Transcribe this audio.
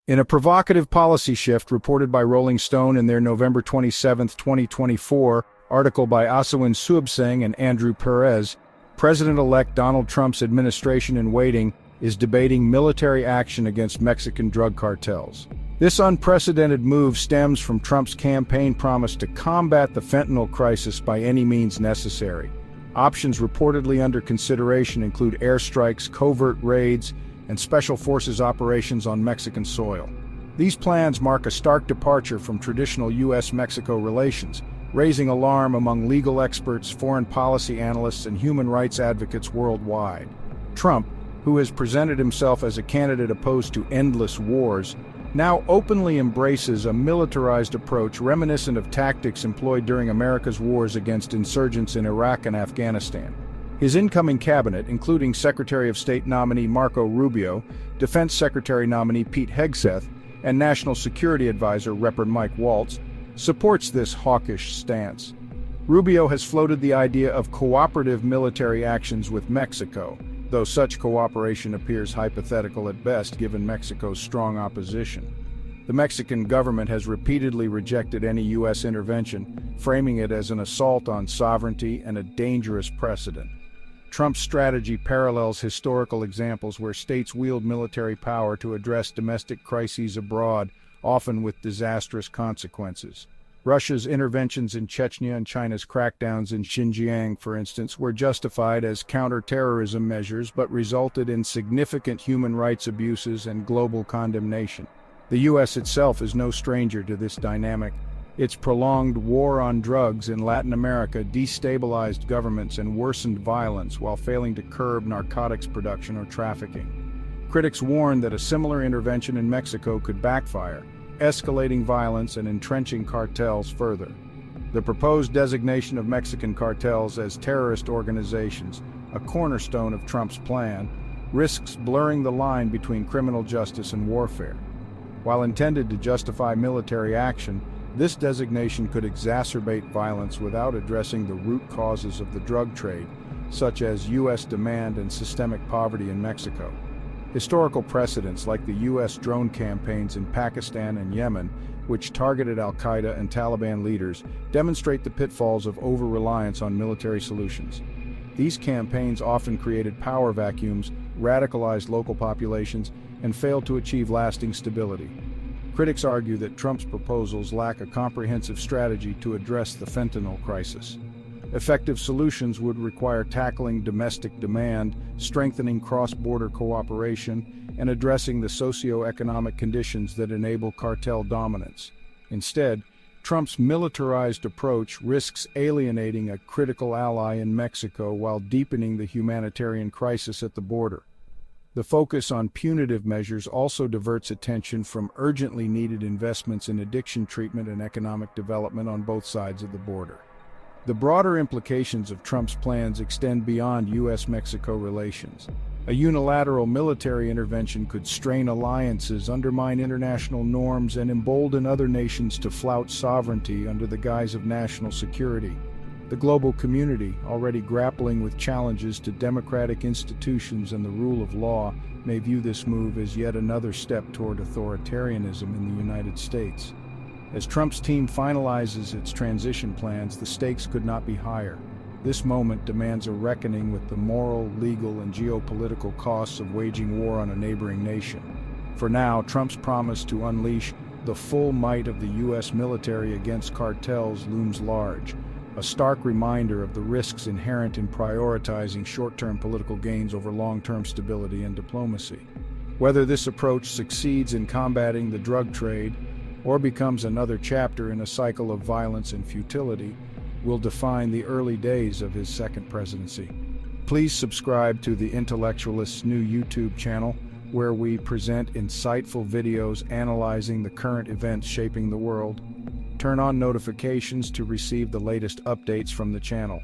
In a provocative policy shift reported by Rolling Stone in their November 27, 2024, article by Asawin, Suebsaeng and Andrew Perez, President-elect Donald Trump's administration in waiting is debating military action against Mexican drug cartels. This unprecedented move stems from Trump's campaign promise to combat the fentanyl crisis by any means necessary. Options reportedly under consideration include airstrikes, covert raids, and special forces operations on Mexican soil. These plans mark a stark departure from traditional U.S.-Mexico relations, raising alarm among legal experts, foreign policy analysts, and human rights advocates worldwide. Trump, who has presented himself as a candidate opposed to endless wars, now openly embraces a militarized approach reminiscent of tactics employed during America's wars against insurgents in Iraq and Afghanistan. His incoming cabinet, including Secretary of State nominee Marco Rubio, Defense Secretary nominee Pete Hegseth, and National Security Advisor Rep. Mike Waltz, supports this hawkish stance. Rubio has floated the idea of cooperative military actions with Mexico, though such cooperation appears hypothetical at best given Mexico's strong opposition. The Mexican government has repeatedly rejected any U.S. intervention, framing it as an assault on sovereignty and a dangerous precedent. Trump's strategy parallels historical examples where states wield military power to address domestic crises abroad, often with disastrous consequences. Russia's interventions in Chechnya and China's crackdowns in Xinjiang, for instance, were justified as counter-terrorism measures but resulted in significant human rights abuses and global condemnation. The U.S. itself is no stranger to this dynamic. Its prolonged war on drugs in Latin America destabilized governments and worsened violence while failing to curb narcotics production or trafficking. Critics warn that a similar intervention in Mexico could backfire, escalating violence and entrenching cartels further. The proposed designation of Mexican cartels as terrorist organizations, a cornerstone of Trump's plan, risks blurring the line between criminal justice and warfare. While intended to justify military action, this designation could exacerbate violence without addressing the root causes of the drug trade, such as U.S. demand and systemic poverty in Mexico. Historical precedents like the U.S. drone campaigns in Pakistan and Yemen, which targeted al-Qaeda and Taliban leaders, demonstrate the pitfalls of over-reliance on military solutions. These campaigns often created power vacuums, radicalized local populations, and failed to achieve lasting stability. Critics argue that Trump's proposals lack a comprehensive strategy to address the fentanyl crisis. Effective solutions would require tackling domestic demand, strengthening cross-border cooperation, and addressing the socio-economic conditions that enable cartel dominance. Instead, Trump's militarized approach risks alienating a critical ally in Mexico while deepening the humanitarian crisis at the border. The focus on punitive measures also diverts attention from urgently needed investments in addiction treatment and economic development on both sides of the border. The broader implications of Trump's plans extend beyond U.S.-Mexico relations. A unilateral military intervention could strain alliances, undermine international norms, and embolden other nations to flout sovereignty under the guise of national security. The global community, already grappling with challenges to democratic institutions and the rule of law, may view this move as yet another step toward authoritarianism in the United States. As Trump's team finalizes its transition plans, the stakes could not be higher. This moment demands a reckoning with the moral, legal, and geopolitical costs of waging war on a neighboring nation. For now, Trump's promise to unleash the full might of the U.S. military against cartels looms large, a stark reminder of the risks inherent in prioritizing short-term political gains over long-term stability and diplomacy. Whether this approach succeeds in combating the drug trade or becomes another chapter in a cycle of violence and futility will define the early days of his second presidency. Please subscribe to the Intellectualist's new YouTube channel, where we present insightful videos analyzing the current events shaping the world. Turn on notifications to receive the latest updates from the channel.